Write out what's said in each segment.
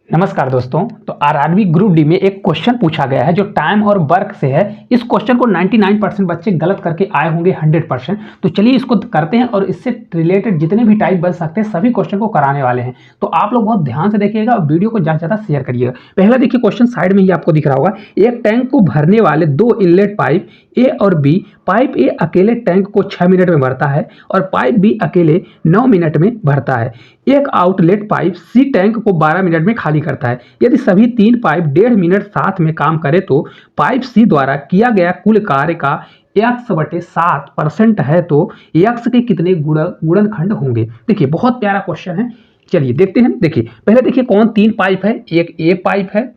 नमस्कार दोस्तों। तो आरआरबी ग्रुप डी में एक क्वेश्चन पूछा गया है जो टाइम और वर्क से है। इस क्वेश्चन को 99% बच्चे गलत करके आए होंगे 100%। तो चलिए इसको करते हैं और इससे रिलेटेड जितने भी टाइप बन सकते हैं सभी क्वेश्चन को कराने वाले हैं। तो आप लोग बहुत ध्यान से देखिएगा और वीडियो को ज़्यादा से ज़्यादा शेयर करिएगा। पहला देखिए क्वेश्चन साइड में ही आपको दिख रहा होगा। एक टैंक को भरने वाले दो इनलेट पाइप ए और बी। पाइप ए अकेले टैंक को 6 मिनट में भरता है और पाइप बी अकेले 9 मिनट में भरता है। एक आउटलेट पाइप सी टैंक को 12 मिनट में खाली करता है। यदि सभी तीन पाइप 1.5 मिनट साथ में काम करें तो पाइप सी द्वारा किया गया कुल कार्य का x/7% है तो x के कितने गुणनखंड होंगे। देखिए बहुत प्यारा क्वेश्चन है। चलिए देखते हैं। देखिए पहले देखिए कौन तीन पाइप है। एक ए पाइप है,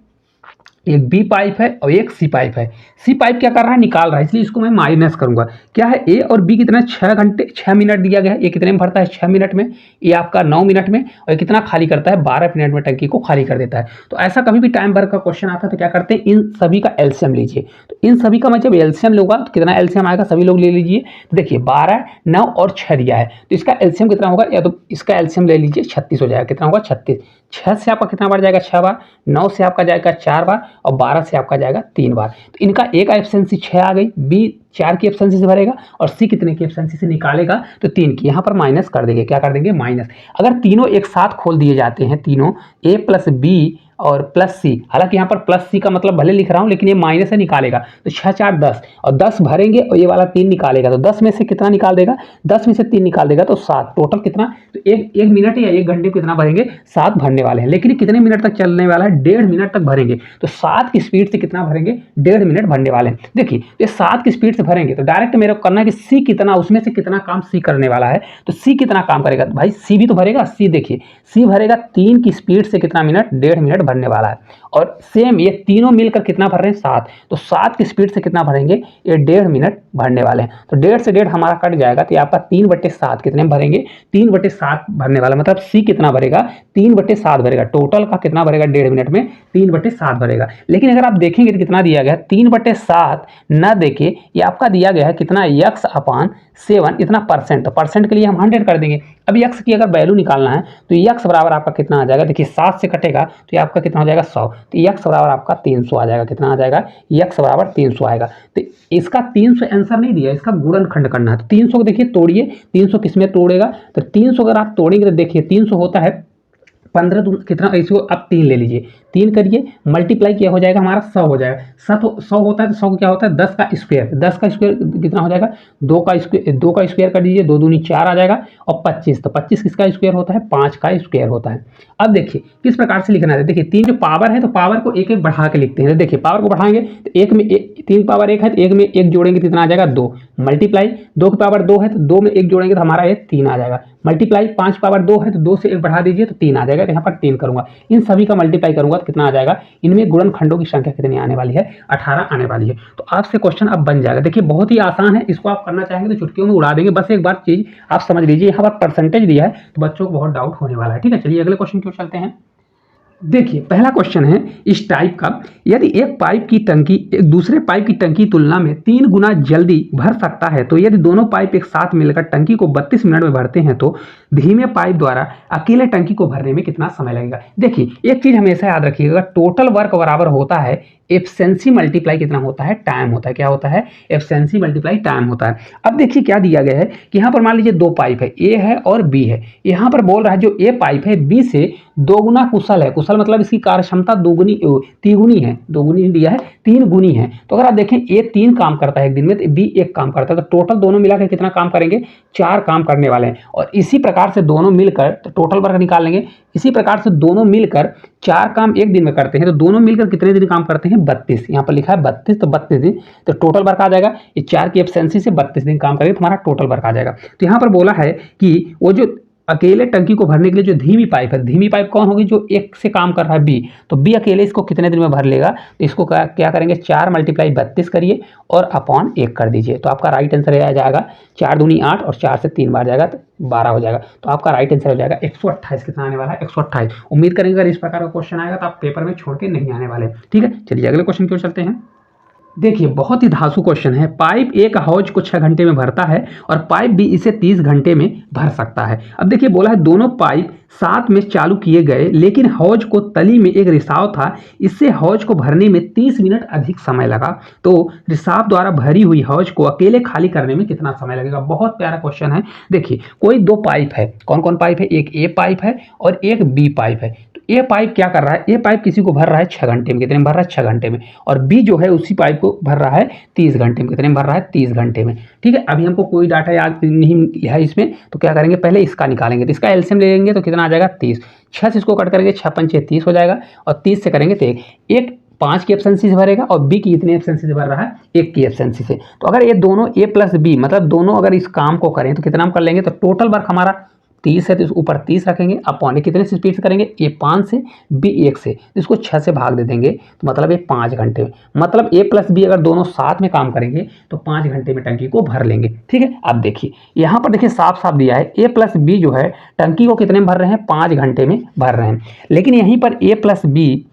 एक बी पाइप है और एक सी पाइप है। सी पाइप क्या कर रहा है, निकाल रहा है, इसलिए इसको मैं माइनस करूंगा। क्या है, ए और बी कितना 6 मिनट दिया गया है। ये कितने में भरता है 6 मिनट में, ये आपका 9 मिनट में, और कितना खाली करता है 12 मिनट में टंकी को खाली कर देता है। तो ऐसा कभी भी टाइम वर्क का क्वेश्चन आता है तो क्या करते हैं, इन सभी का एलसीएम लीजिए। तो इन सभी का मैं जब एलसीएम लूंगा तो कितना एलसीएम आएगा, सभी लोग ले लीजिए। तो देखिए 12, 9 और 6 दिया है तो इसका एलसीएम कितना होगा, या तो इसका एलसीएम ले लीजिए 36 हो जाएगा। कितना होगा 36। 6 से आपका कितना बार जाएगा 6 बार, 9 से आपका जाएगा 4 बार और 12 से आपका जाएगा 3 बार। तो इनका ए का एफिशिएंसी 6 आ गई, बी 4 की एफिशिएंसी से भरेगा और सी कितने की एफिशिएंसी से निकालेगा, तो 3 की। यहाँ पर माइनस कर देंगे। क्या कर देंगे, माइनस। अगर तीनों एक साथ खोल दिए जाते हैं, तीनों ए प्लस बी और प्लस सी, हालांकि यहाँ पर प्लस सी का मतलब भले लिख रहा हूँ लेकिन ये माइनस से निकालेगा। तो 6 4 10 और 10 भरेंगे और ये वाला 3 निकालेगा। तो 10 में से कितना निकाल देगा, 10 में से 3 निकाल देगा तो 7। टोटल कितना, तो एक मिनट या 1 घंटे कितना भरेंगे, 7 भरने वाले हैं। लेकिन कितने मिनट तक चलने वाला है, 1.5 मिनट तक भरेंगे। तो 7 की स्पीड से कितना भरेंगे, 1.5 मिनट भरने वाले हैं। देखिए ये 7 की स्पीड से भरेंगे तो डायरेक्ट मेरे को करना है कि सी कितना, उसमें से कितना काम सी करने वाला है। तो सी कितना काम करेगा, भाई सी भी तो भरेगा। सी देखिए सी भरेगा 3 की स्पीड से कितना मिनट, 1.5 मिनट भरने वाला है। और सेम ये तीनों मिलकर कितना भर रहे हैं, 7। तो 7 की स्पीड से कितना भरेंगे, ये 1.5 मिनट भरने वाले हैं। तो 1.5 से 1.5 हमारा कट जाएगा तो आपका 3/7 कितने में भरेंगे, 3/7 भरने वाला। मतलब सी कितना भरेगा, 3/7 भरेगा। टोटल का कितना भरेगा 1.5 मिनट में, 3/7 भरेगा। लेकिन अगर आप देखेंगे तो कितना दिया गया है, 3/7 न देके ये आपका दिया गया है कितना, x/7 इतना परसेंट। तो परसेंट के लिए हम 100 कर देंगे। अब x की अगर वैल्यू निकालना है तो x बराबर आपका कितना आ जाएगा, देखिए 7 से कटेगा तो ये आपका कितना हो जाएगा 100। तो x बराबर आपका 300 आ जाएगा। कितना आ जाएगा, x बराबर 300 आएगा। तो इसका 300 आंसर नहीं दिया, इसका गुणनखंड करना है। तो 300 को देखिए तोड़िए, 300 किसमें तोड़ेगा, तो 300 अगर आप तोड़ेंगे तो देखिए 300 होता है 15 कितना, इसको आप 3 ले लीजिए, 3 करिए, मल्टीप्लाई किया हो जाएगा हमारा 100 हो जाएगा। 100 होता है तो 100 को क्या होता है 10 का स्क्वायर। 10 का स्क्वायर कितना हो जाएगा, 2 का स्क्वायर कर दीजिए, 2 दूनी 4 आ जाएगा। और 25, तो 25 किसका स्क्वायर होता है, 5 का स्क्वायर होता है। अब देखिए किस प्रकार से लिखना है। देखिए 3 जो पावर है तो पावर को एक एक बढ़ा के लिखते हैं। देखिए पावर को बढ़ाएंगे तो एक में 3 पावर 1 है तो एक में 1 जोड़ेंगे तो कितना आ जाएगा 2। मल्टीप्लाई 2 की पावर 2 है तो 2 में 1 जोड़ेंगे तो हमारा ये 3 आ जाएगा। मल्टीप्लाई 5 पावर 2 है तो 2 से 1 बढ़ा दीजिए तो 3 आ जाएगा। तो यहाँ पर 3 करूंगा, इन सभी का मल्टीप्लाई करूंगा तो कितना आ जाएगा, इनमें गुणनखंडों की संख्या कितनी आने वाली है, 18 आने वाली है। तो आपसे क्वेश्चन अब बन जाएगा। देखिए बहुत ही आसान है, इसको आप करना चाहेंगे तो चुटकियों में उड़ा देंगे। बस एक बार चीज आप समझ लीजिए, यहाँ पर परसेंटेज दिया है तो बच्चों को बहुत डाउट होने वाला है। ठीक है, चलिए अगले क्वेश्चन क्यों चलते हैं। देखिए पहला क्वेश्चन है इस टाइप का। यदि एक पाइप की टंकी एक दूसरे पाइप की टंकी तुलना में 3 गुना जल्दी भर सकता है तो यदि दोनों पाइप एक साथ मिलकर टंकी को 32 मिनट में भरते हैं तो धीमे पाइप द्वारा अकेले टंकी को भरने में कितना समय लगेगा। देखिए एक चीज हमेशा याद रखिएगा, टोटल वर्क बराबर होता है एफिशिएंसी मल्टीप्लाई कितना होता है, टाइम होता है। क्या होता है, एफिशिएंसी मल्टीप्लाई टाइम होता है। अब देखिए क्या दिया गया है कि यहाँ पर मान लीजिए 2 पाइप है, ए है और बी है। यहाँ पर बोल रहा है जो ए पाइप है बी से 2 गुना कुशल है। कुशल मतलब इसकी कार्य क्षमता तिगुनी है, 2 गुनी दिया है, 3 गुनी है। तो अगर आप देखें ए 3 काम करता है एक दिन में तो बी 1 काम करता है। तो टोटल दोनों मिलाकर कितना काम करेंगे, 4 काम करने वाले हैं। और इसी प्रकार से दोनों मिलकर तो टोटल वर्क निकाल लेंगे। इसी प्रकार से दोनों मिलकर 4 काम एक दिन में करते हैं तो दोनों मिलकर कितने दिन काम करते हैं, 32। यहाँ पर लिखा है 32, तो 32 दिन। तो टोटल वर्क आ जाएगा, ये 4 की एफिशिएंसी से 32 दिन काम करेंगे तो हमारा टोटल वर्क आ जाएगा। तो यहाँ पर बोला है कि वो जो अकेले टंकी को भरने के लिए जो धीमी पाइप है, धीमी पाइप कौन होगी, जो 1 से काम कर रहा है बी। तो बी अकेले इसको कितने दिन में भर लेगा, तो इसको क्या करेंगे 4 × 32 करिए और अपॉन 1 कर दीजिए। तो आपका राइट आंसर आ जाएगा 4 दूनी 8 और 4 से 3 बार जाएगा तो 12 हो जाएगा। तो आपका राइट आंसर हो जाएगा 128। कितना आने वाला है, 128। उम्मीद करेंगे अगर इस प्रकार का क्वेश्चन आएगा तो आप पेपर में छोड़ के नहीं आने वाले। ठीक है, चलिए अगले क्वेश्चन की ओर चलते हैं। देखिए बहुत ही धांसू क्वेश्चन है। पाइप एक हौज को 6 घंटे में भरता है और पाइप बी इसे 30 घंटे में भर सकता है। अब देखिए बोला है दोनों पाइप साथ में चालू किए गए, लेकिन हौज को तली में एक रिसाव था, इससे हौज को भरने में 30 मिनट अधिक समय लगा। तो रिसाव द्वारा भरी हुई हौज को अकेले खाली करने में कितना समय लगेगा। बहुत प्यारा क्वेश्चन है। देखिए कोई दो पाइप है, कौन कौन पाइप है, एक ए पाइप है और एक बी पाइप है। तो ए पाइप क्या कर रहा है, ए पाइप किसी को भर रहा है 6 घंटे में, कितने में भर रहा है 6 घंटे में, और बी जो है उसी पाइप को भर रहा है 30 घंटे में, कितने में भर रहा है 30 घंटे में। ठीक है, अभी हमको कोई डाटा याद नहीं है इसमें, तो क्या करेंगे पहले इसका निकालेंगे। तो इसका एलसीएम ले लेंगे तो कितना आ जाएगा 30, 6 से इसको कट करेंगे 6 पंचे 30 हो जाएगा, और 30 से करेंगे तो एक 5 की एफिशिएंसी से भरेगा और बी की इतनी एफिशिएंसी से भर रहा है 1 की एफिशिएंसी से। तो अगर ये दोनों ए प्लस बी मतलब दोनों अगर इस काम को करें तो कितना हम कर लेंगे, तो टोटल वर्क हमारा 30 है तो इस ऊपर 30 रखेंगे, अब पौने कितने से स्पीड से करेंगे, ए 5 से बी 1 से, तो इसको 6 से भाग दे देंगे तो मतलब ये 5 घंटे में, मतलब ए प्लस बी अगर दोनों साथ में काम करेंगे तो 5 घंटे में टंकी को भर लेंगे। ठीक है, अब देखिए यहाँ पर देखिए साफ साफ दिया है ए प्लस बी जो है टंकी को कितने में भर रहे हैं, 5 घंटे में भर रहे हैं। लेकिन यहीं पर ए प्लस बी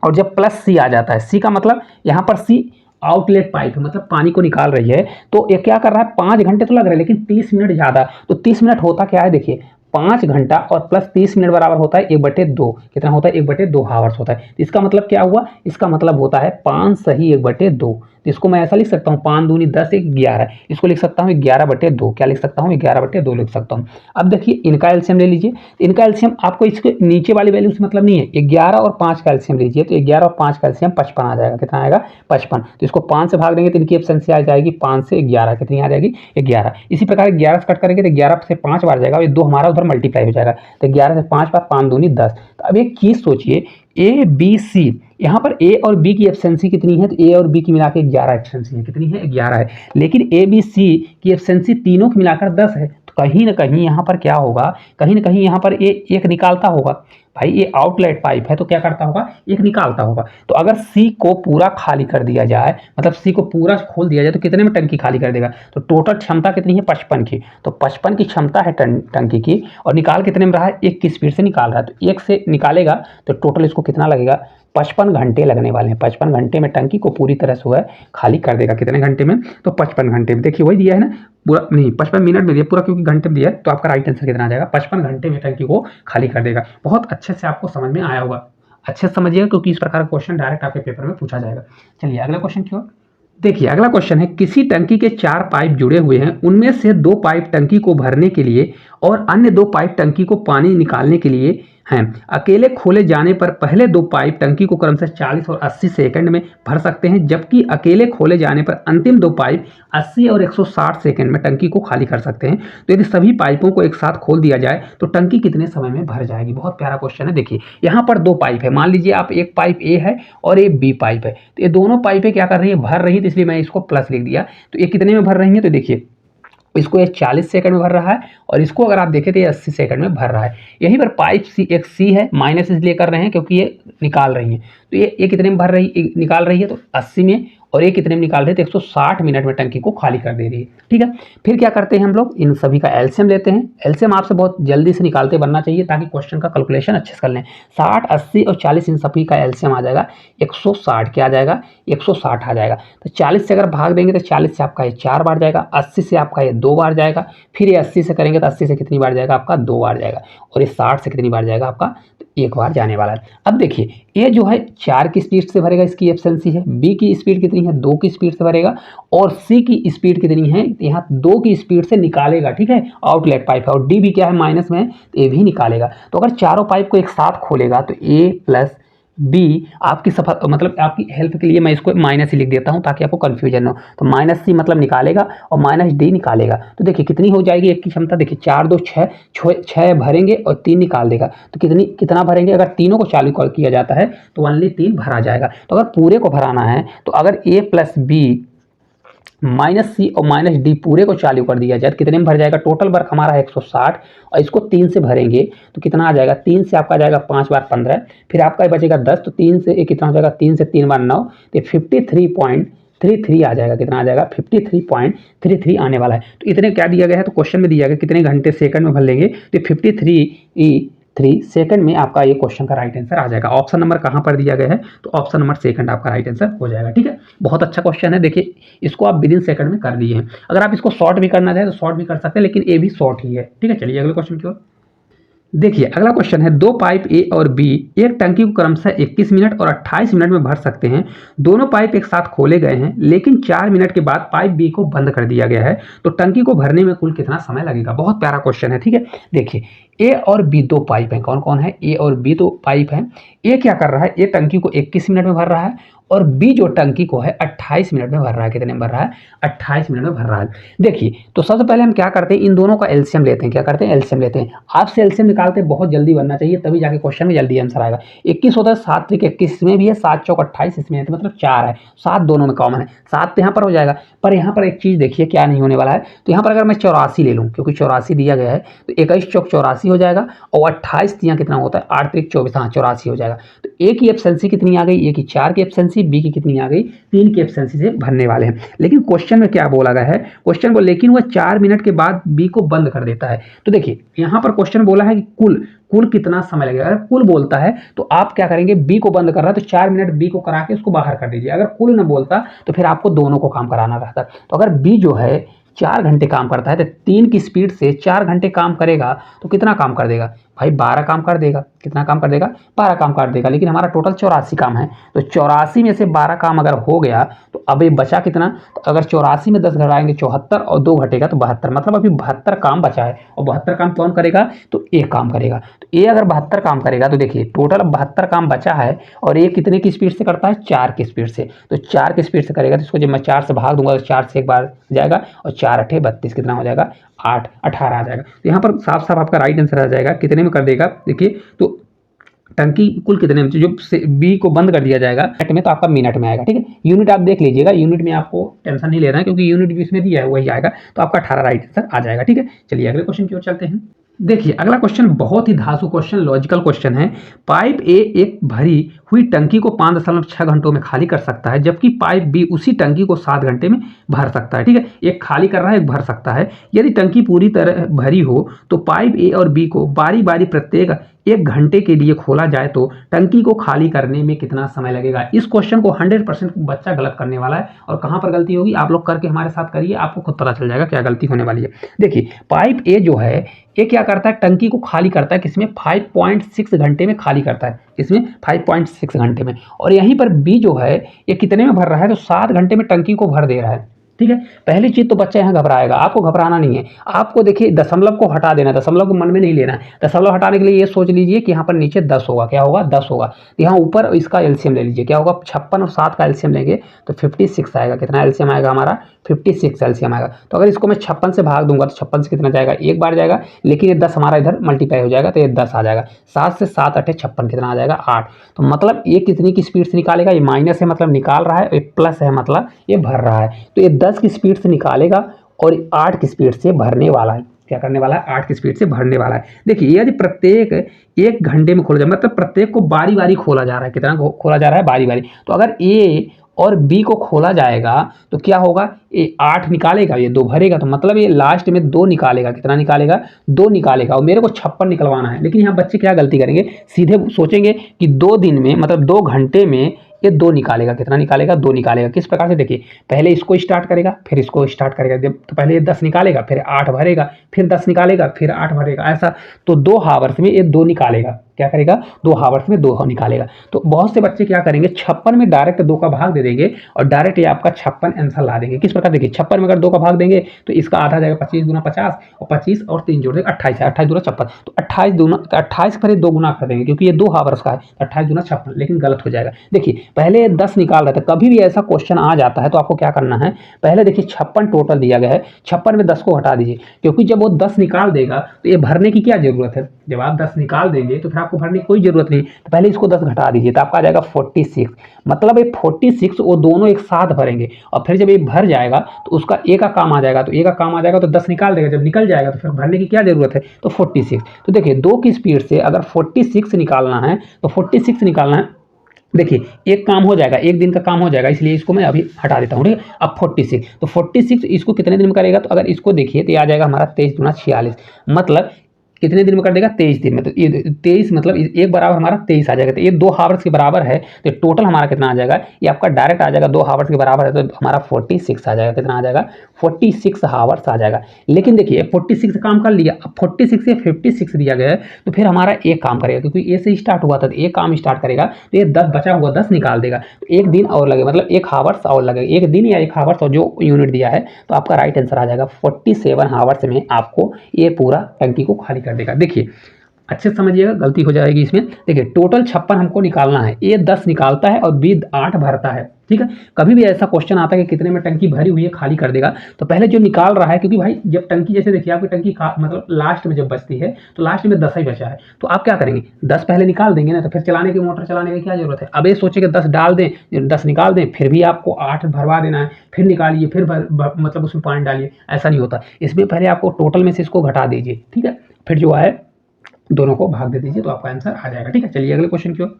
और जब प्लस सी आ जाता है, सी का मतलब यहाँ पर सी आउटलेट पाइप है, मतलब पानी को निकाल रही है, तो ये क्या कर रहा है 5 घंटे तो लग रहे हैं लेकिन 30 मिनट ज़्यादा। तो 30 मिनट होता क्या है, देखिए 5 घंटा और प्लस 30 मिनट बराबर होता है 1/2, कितना होता है 1/2 हावर्स होता है। इसका मतलब क्या हुआ, इसका मतलब होता है 5 सही 1/2। तो इसको मैं ऐसा लिख सकता हूँ 5 दूनी 10 1 11, इसको लिख सकता हूँ 11/2, क्या लिख सकता हूँ 11/2 लिख सकता हूँ। अब देखिए इनका एलसीएम ले लीजिए, इनका एलसीएम आपको इसके नीचे वाली वैल्यू से मतलब नहीं है, 11 और 5 का एलसीएम लीजिए, तो 11 और 5 का एलसीएम 55 आ जाएगा, कितना आएगा 55। तो इसको 5 से भाग देंगे तो इनकी एफिशिएंसी आ जाएगी 5 से 11, कितनी आ जाएगी 11। इसी प्रकार 11 से कट करेंगे तो 11 से 5 बार जाएगा, ये 2 हमारा उधर मल्टीप्लाई हो जाएगा, तो 11 से 5 बार 5 दूनी 10। तो अब एक चीज़ सोचिए ए बी सी, यहाँ पर ए और बी की एफिशिएंसी कितनी है, तो ए और बी की मिलाकर 11 एफिशिएंसी है, कितनी है 11 है, लेकिन ए बी सी की एफिशिएंसी तीनों की मिलाकर 10 है। तो कहीं ना कहीं यहाँ पर क्या होगा, कहीं ना कहीं यहाँ पर ए एक निकालता होगा। भाई ये आउटलेट पाइप है तो क्या करता होगा, एक निकालता होगा। तो अगर सी को पूरा खाली कर दिया जाए, मतलब सी को पूरा खोल दिया जाए तो कितने में टंकी खाली कर देगा, तो टोटल क्षमता कितनी है 55 की, तो 55 की क्षमता है टंकी की, और निकाल कितने में रहा है 1 की स्पीड से निकाल रहा है, तो 1 से निकालेगा तो टोटल इसको कितना लगेगा 55 घंटे लगने वाले हैं। 55 घंटे में टंकी को पूरी तरह से वह खाली कर देगा, कितने घंटे में, तो 55 घंटे में। देखिए वही दिया है ना, पूरा नहीं 55 मिनट में दिया पूरा, क्योंकि घंटे में दिया है, तो आपका राइट आंसर कितना आ जाएगा 55 घंटे में टंकी को खाली कर देगा। बहुत अच्छे से आपको समझ में आया होगा, अच्छे से समझिएगा क्योंकि इस प्रकार का क्वेश्चन डायरेक्ट आपके पेपर में पूछा जाएगा। चलिए अगला क्वेश्चन की ओर देखिए। अगला क्वेश्चन है किसी टंकी के 4 पाइप जुड़े हुए हैं, उनमें से 2 पाइप टंकी को भरने के लिए और अन्य 2 पाइप टंकी को पानी निकालने के लिए हैं। अकेले खोले जाने पर पहले 2 पाइप टंकी को क्रमशः 40 और 80 सेकंड में भर सकते हैं, जबकि अकेले खोले जाने पर अंतिम 2 पाइप 80 और 160 सेकंड में टंकी को खाली कर सकते हैं। तो यदि सभी पाइपों को एक साथ खोल दिया जाए तो टंकी कितने समय में भर जाएगी। बहुत प्यारा क्वेश्चन है। देखिए यहाँ पर 2 पाइप है, मान लीजिए आप एक पाइप ए है और एक बी पाइप है, तो ये दोनों पाइपें क्या कर रही है, भर रही है, तो इसलिए मैं इसको प्लस लिख दिया। तो ये कितने में भर रही है, तो देखिए इसको ये 40 सेकंड में भर रहा है और इसको अगर आप देखें तो ये 80 सेकंड में भर रहा है। यहीं पर पाइप सी एक सी है, माइनस इसलिए कर रहे हैं क्योंकि ये निकाल रही है, तो ये कितने में भर रही निकाल रही है, तो 80 में, और ये कितने में निकाल रहे थे 160 मिनट में टंकी को खाली कर दे रही है। ठीक है, फिर क्या करते हैं हम लोग इन सभी का एलसीएम लेते हैं। एलसीएम आपसे बहुत जल्दी से निकालते बनना चाहिए ताकि क्वेश्चन का कैलकुलेशन अच्छे से कर लें। 60 80 और 40 इन सभी का एलसीएम आ जाएगा 160, क्या आ जाएगा 160 आ जाएगा। तो 40 से अगर भाग देंगे तो 40 से आपका ये 4 बार जाएगा, 80 से आपका ये 2 बार जाएगा, फिर ये 80 से करेंगे तो 80 से कितनी बार जाएगा आपका 2 बार जाएगा, और ये 60 से कितनी बार जाएगा आपका, तो 1 बार जाने वाला है। अब देखिए ये जो है 4 की स्पीड से भरेगा, इसकी एफिशिएंसी है। बी की स्पीड कितनी है 2 की स्पीड से भरेगा, और सी की स्पीड कितनी है, यहाँ 2 की स्पीड से निकालेगा। ठीक है, आउटलेट पाइप है, और डी भी क्या है माइनस में है, तो ये भी निकालेगा। तो अगर चारों पाइप को एक साथ खोलेगा तो ए प्लस बी आपकी सफल मतलब आपकी हेल्प के लिए मैं इसको माइनस ही लिख देता हूं ताकि आपको कंफ्यूजन न हो। तो माइनस सी मतलब निकालेगा और माइनस डी निकालेगा। तो देखिए कितनी हो जाएगी एक की क्षमता, देखिए 4 2 6 6 भरेंगे और 3 निकाल देगा, तो कितना भरेंगे, अगर तीनों को चालू किया जाता है तो ओनली 3 भरा जाएगा। तो अगर पूरे को भराना है तो अगर ए प्लस बी माइनस सी और माइनस डी पूरे को चालू कर दिया जाए तो कितने में भर जाएगा, टोटल वर्क हमारा है 160, और इसको 3 से भरेंगे तो कितना आ जाएगा, 3 से आपका जाएगा 5 बार 15, फिर आपका बचेगा 10, तो 3 से कितना हो जाएगा, 3 से 3 बार 9, तो 53.33 आ जाएगा, कितना आ जाएगा 53.33 आने वाला है। तो इतने क्या दिया गया है, तो क्वेश्चन में दिया गया कितने घंटे सेकंड में भर लेंगे, तो 53 3 सेकंड में आपका ये क्वेश्चन का राइट आंसर आ जाएगा। ऑप्शन नंबर कहाँ पर दिया गया है, तो ऑप्शन नंबर सेकंड आपका राइट आंसर हो जाएगा। ठीक है, बहुत अच्छा क्वेश्चन है। देखिए इसको आप विदिन सेकंड में कर लिए हैं। अगर आप इसको शॉर्ट भी करना चाहें तो शॉर्ट भी कर सकते हैं, लेकिन ये भी शॉर्ट ही है। ठीक है, चलिए अगले क्वेश्चन की ओर। देखिए अगला क्वेश्चन है, दो पाइप ए और बी एक टंकी को क्रमशः 21 मिनट और 28 मिनट में भर सकते हैं। दोनों पाइप एक साथ खोले गए हैं, लेकिन 4 मिनट के बाद पाइप बी को बंद कर दिया गया है, तो टंकी को भरने में कुल कितना समय लगेगा। बहुत प्यारा क्वेश्चन है। ठीक है, देखिए ए और बी दो पाइप हैं। कौन कौन है, ए और बी दो पाइप हैं। ए क्या कर रहा है, ए टंकी को 21 मिनट में भर रहा है, और बी जो टंकी को है 28 मिनट में भर रहा है। कितने में भर रहा है, 28 मिनट में भर रहा है। देखिए तो सबसे पहले हम क्या करते हैं, इन दोनों का एलसीएम लेते हैं। क्या करते हैं, एलसीएम लेते हैं। आपसे एलसीएम निकालते हैं, बहुत जल्दी बनना चाहिए, तभी जाके क्वेश्चन में जल्दी आंसर आएगा। 21 होता है, 7 त्रिक 21 इसमें भी है, 7 चौक 28 इसमें है, तो मतलब 4 है। 7 दोनों में कॉमन है, 7 तो यहाँ पर हो जाएगा। पर यहाँ पर एक चीज़ देखिए क्या नहीं होने वाला है, तो यहाँ पर अगर मैं 84 ले लूँ, क्योंकि 84 दिया गया है, तो 21 चौक 84 हो जाएगा, और 28 यहाँ कितना होता है, 8 त्रिक 24, हाँ 84 हो जाएगा। तो ए की एफिशिएंसी कितनी आ गई, ए की 4 की एफिशिएंसी, बी की कितनी आ गई, 3 की एफिशिएंसी से भरने वाले हैं। लेकिन क्वेश्चन में क्या बोला गया है, क्वेश्चन को लेकिन वह 4 मिनट के बाद बी को बंद कर देता है। तो देखिए यहाँ पर क्वेश्चन बोला है कि कुल कितना समय लगेगा। अगर कुल बोलता है तो आप क्या करेंगे, बी को बंद कर रहा है तो 4 मिनट बी को करा के उसको बाहर कर दीजिए। अगर कुल ना बोलता तो फिर आपको दोनों को काम कराना रहता। तो अगर बी जो है 4 घंटे काम करता है, तो 3 की स्पीड से 4 घंटे काम करेगा तो कितना काम कर देगा भाई, 12 काम कर देगा। कितना काम कर देगा, 12 काम कर देगा। लेकिन हमारा टोटल 84 काम है, तो 84 में से 12 काम अगर हो गया तो अब ये बचा कितना, तो अगर 84 में 10 घटाएंगे 74, और 2 घटेगा तो 72, मतलब अभी 72 काम बचा है। और 72 काम कौन करेगा, तो ए काम करेगा। तो ए अगर 72 काम करेगा तो देखिए टोटल 72 काम बचा है, और ए कितने की स्पीड से करता है, 4 की स्पीड से। तो 4 की स्पीड से करेगा, तो इसको जब मैं 4 से भाग दूंगा तो 4 से एक बार जाएगा, और 4 अठे 32, कितना हो जाएगा, 8 18 आ जाएगा। तो यहाँ पर साफ साफ आपका राइट आंसर आ जाएगा। कितने में कर देगा, देखिए तो टंकी कुल कितने में, जो बी को बंद कर दिया जाएगा मिनट में, तो आपका मिनट में आएगा। ठीक है, यूनिट आप देख लीजिएगा, यूनिट में आपको टेंशन नहीं लेना है, क्योंकि यूनिट भी इसमें दिया है वही आएगा, तो आपका 18 राइट आंसर आ जाएगा। ठीक है, चलिए अगले क्वेश्चन की ओर चलते हैं। देखिए अगला क्वेश्चन बहुत ही धांसू क्वेश्चन, लॉजिकल क्वेश्चन है। पाइप ए एक भरी हुई टंकी को 5.6 घंटों में खाली कर सकता है, जबकि पाइप बी उसी टंकी को 7 घंटे में भर सकता है। ठीक है, एक खाली कर रहा है, एक भर सकता है। यदि टंकी पूरी तरह भरी हो तो पाइप ए और बी को बारी बारी प्रत्येक 1 घंटे के लिए खोला जाए तो टंकी को खाली करने में कितना समय लगेगा। इस क्वेश्चन को 100% बच्चा गलत करने वाला है, और कहाँ पर गलती होगी आप लोग करके हमारे साथ करिए, आपको खुद पता चल जाएगा क्या गलती होने वाली है। देखिए पाइप ए जो है, ये क्या करता है, टंकी को खाली करता है किसमें, 5.6 घंटे में खाली करता है। इसमें 5.6 घंटे में। और यहीं पर बी जो है ये कितने में भर रहा है, तो 7 घंटे में टंकी को भर दे रहा है। ठीक है, पहली चीज तो बच्चा यहाँ घबराएगा, आपको घबराना नहीं है। आपको देखिए दशमलव को हटा देना, दशमलव को मन में नहीं लेना है। दशमलव हटाने के लिए ये सोच लीजिए कि यहाँ पर नीचे 10 होगा, क्या होगा, 10 होगा। यहाँ ऊपर इसका एलसीएम ले लीजिए, क्या होगा, 56 और 7 का एलसीएम लेंगे तो 56 आएगा। कितना एलसीएम आएगा हमारा, 56 एलसीएम आएगा। तो अगर इसको मैं 56 से भाग दूंगा तो 56 से कितना जाएगा, एक बार जाएगा, लेकिन ये 10 हमारा इधर मल्टीप्लाई हो जाएगा, तो ये 10 आ जाएगा। 7 से 7 अठे 56, कितना आ जाएगा, 8। तो मतलब ये कितनी की स्पीड से निकालेगा, ये माइनस है मतलब निकाल रहा है, ये प्लस है मतलब ये भर रहा है। तो ये 10 की स्पीड से निकालेगा और 8 की स्पीड से भरने वाला है। क्या करने वाला है, 8 की स्पीड से भरने वाला है। देखिए यदि प्रत्येक 1 घंटे में खोला जाए, मतलब प्रत्येक को बारी बारी खोला जा रहा है। कितना खोला जा रहा है, बारी बारी। तो अगर ए और बी को खोला जाएगा तो क्या होगा, ये 8 निकालेगा, ये 2 भरेगा, तो मतलब ये लास्ट में 2 निकालेगा। कितना निकालेगा, 2 निकालेगा। और मेरे को 56 निकलवाना है। लेकिन यहाँ बच्चे क्या गलती करेंगे, सीधे सोचेंगे कि 2 दिन में मतलब 2 घंटे में ये 2 निकालेगा। कितना निकालेगा, 2 निकालेगा। किस प्रकार से, देखिए पहले इसको स्टार्ट करेगा, फिर इसको स्टार्ट करेगा। जब तो पहले ये 10 निकालेगा, फिर 8 भरेगा, फिर 10 निकालेगा, फिर 8 भरेगा, ऐसा। तो 2 हावर्स में ये 2 निकालेगा। क्या करेगा, 2 हावर्स में 2 निकालेगा। तो बहुत से बच्चे क्या करेंगे, 56 में डायरेक्ट 2 का भाग दे देंगे और डायरेक्ट ये आपका 56 आंसर ला देंगे। किस प्रकार, देखिए 56 में अगर 2 का भाग देंगे तो इसका आधा जाएगा, 25 गुना 50, और 25 और 3 जोड़ देंगे 28 है, 28 दूना 56। तो 28 पर 2 गुना कर देंगे, क्योंकि ये 2 हावर्स का है, 28 दूना 56। लेकिन गलत हो जाएगा। देखिए पहले 10 निकाल रहे थे। कभी भी ऐसा क्वेश्चन आ जाता है तो आपको क्या करना है, पहले देखिए 56 टोटल दिया गया है, 56 में 10 को हटा दीजिए, क्योंकि जब वो 10 निकाल देगा तो ये भरने की क्या जरूरत है। जब आप 10 निकाल देंगे तो फिर आपको भरने की कोई जरूरत नहीं। तो पहले इसको 10 घटा दीजिए, तो आपका आ जाएगा 46। मतलब ये 46 वो दोनों एक साथ भरेंगे, और फिर जब ये भर जाएगा तो उसका ए का काम आ जाएगा। तो ए का काम आ जाएगा तो 10 निकाल देगा, जब निकल जाएगा तो फिर भरने की क्या जरूरत है, तो 46। तो देखिए 2 की स्पीड से अगर 46 निकालना है तो 46 निकालना है। देखिए एक काम हो जाएगा, एक दिन का काम हो जाएगा, इसलिए इसको मैं अभी हटा देता हूँ। ठीक है, अब 46, तो 46 इसको कितने दिन में करेगा, तो अगर इसको देखिए तो ये आ जाएगा हमारा 23 दूना 46। मतलब कितने दिन में कर देगा, 23 दिन में। तो ये 23 मतलब एक बराबर हमारा 23 आ जाएगा। तो ये 2 हावर्स के बराबर है, तो टोटल हमारा कितना आ जाएगा, ये आपका डायरेक्ट आ जाएगा 2 हावर्स के बराबर है, तो हमारा 46 आ जाएगा। कितना आ जाएगा, 46 हावर्स आ जाएगा। लेकिन देखिए 46 काम कर लिया, अब 46 से 56 दिया गया है, तो फिर हमारा एक काम करेगा, क्योंकि ए से स्टार्ट हुआ था, तो एक काम स्टार्ट करेगा, तो ये 10 बचा हुआ 10 निकाल देगा, तो एक दिन और लगेगा, मतलब 1 हावर्स और लगेगा, एक दिन या 1 हावर्स और जो यूनिट दिया है, तो आपका राइट आंसर आ जाएगा 47 हावर्स में आपको ये पूरा टंकी को खाली कर देगा। देखिए अच्छे से समझिएगा, गलती हो जाएगी इसमें। देखिए टोटल 56 हमको निकालना है, ए 10 निकालता है और बी 8 भरता है, ठीक है। कभी भी ऐसा क्वेश्चन आता है कि कितने में टंकी भरी हुई है, खाली कर देगा, तो पहले जो निकाल रहा है, क्योंकि भाई जब टंकी, जैसे देखिए आपकी टंकी मतलब लास्ट में जब बचती है, तो लास्ट में 10 ही बचा है, तो आप क्या करेंगे, 10 पहले निकाल देंगे ना, तो फिर चलाने की, मोटर चलाने की क्या जरूरत है। अब ये सोचेंगे 10 डाल दें, 10 निकाल दें, फिर भी आपको 8 भरवा देना है, फिर निकालिए, फिर मतलब उसमें पानी डालिए, ऐसा नहीं होता। इसमें पहले आपको टोटल में से इसको घटा दीजिए, ठीक है, फिर जो है दोनों को भाग दे दीजिए, तो आपका आंसर आ जाएगा, ठीक है। चलिए अगले क्वेश्चन की ओर।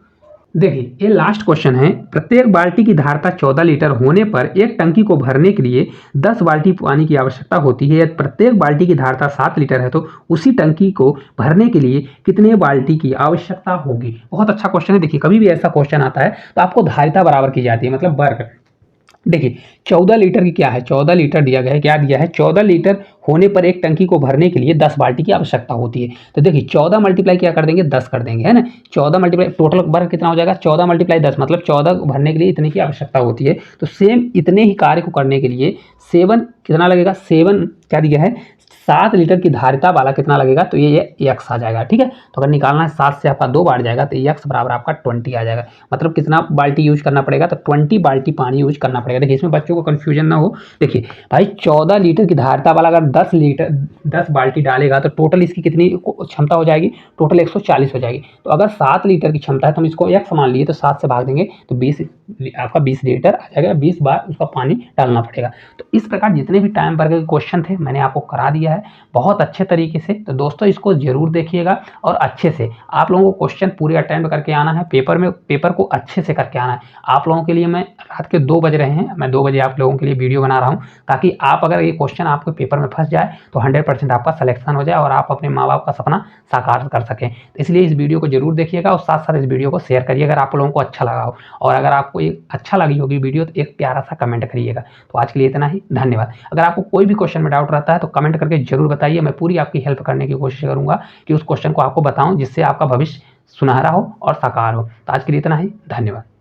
देखिए ये लास्ट क्वेश्चन है। प्रत्येक बाल्टी की धारता 14 लीटर होने पर एक टंकी को भरने के लिए 10 बाल्टी पानी की आवश्यकता होती है। यदि प्रत्येक बाल्टी की धारता 7 लीटर है, तो उसी टंकी को भरने के लिए कितने बाल्टी की आवश्यकता होगी। बहुत अच्छा क्वेश्चन है। देखिए कभी भी ऐसा क्वेश्चन आता है तो आपको धारिता बराबर की जाती है, मतलब वर्ग। देखिए 14 लीटर की क्या है, 14 लीटर दिया गया है, क्या दिया है, 14 लीटर होने पर एक टंकी को भरने के लिए 10 बाल्टी की आवश्यकता होती है। तो देखिए 14 मल्टीप्लाई क्या कर देंगे, 10 कर देंगे, है ना। 14 मल्टीप्लाई टोटल वर्ग कितना हो जाएगा, 14 मल्टीप्लाई 10, मतलब 14 भरने के लिए इतने की आवश्यकता होती है। तो सेम इतने ही कार्य को करने के लिए 7 कितना लगेगा, 7 क्या दिया है, 7 लीटर की धारिता वाला कितना लगेगा, तो ये एक्स आ जाएगा, ठीक है। तो अगर निकालना है 7 से आपका 2 बार जाएगा, तो एक्स बराबर आपका 20 आ जाएगा। मतलब कितना बाल्टी यूज करना पड़ेगा, तो 20 बाल्टी पानी यूज करना पड़ेगा। देखिए इसमें बच्चों को कन्फ्यूजन ना हो। देखिए भाई 14 लीटर की धारिता वाला अगर 10 बाल्टी डालेगा, तो टोटल इसकी कितनी क्षमता हो जाएगी, टोटल 140 हो जाएगी। तो अगर 7 लीटर की क्षमता है, तो हम इसको एक्स मान लिए, तो 7 से भाग देंगे, तो 20 आपका 20 लीटर आ जाएगा, 20 बार उसका पानी डालना पड़ेगा। तो इस प्रकार जितने भी टाइम वर्ग के क्वेश्चन थे मैंने आपको करा दिया है बहुत अच्छे तरीके से। तो दोस्तों इसको जरूर देखिएगा और अच्छे से आप लोगों को क्वेश्चन पूरे अटेम्प्ट करके आना है, पेपर को अच्छे से करके आना है। आप लोगों के लिए मैं रात के 2 बज रहे हैं, मैं 2 बजे आप लोगों के लिए वीडियो बना रहा हूँ, ताकि आप अगर ये क्वेश्चन आपके पेपर में फंस जाए तो 100% आपका सिलेक्शन हो जाए और आप अपने माँ बाप का सपना साकार कर सकें। तो इसलिए इस वीडियो को जरूर देखिएगा और साथ साथ इस वीडियो को शेयर करिए अगर आप लोगों को अच्छा लगा हो। और अगर आपको ये अच्छा लगी होगी वीडियो, तो एक प्यारा सा कमेंट करिएगा। तो आज के लिए इतना ही, धन्यवाद। अगर आपको कोई भी क्वेश्चन में डाउट रहता है तो कमेंट करके जरूर बताइए, मैं पूरी आपकी हेल्प करने की कोशिश करूंगा कि उस क्वेश्चन को आपको बताऊं जिससे आपका भविष्य सुनहरा हो और साकार हो। तो आज के लिए इतना ही, धन्यवाद।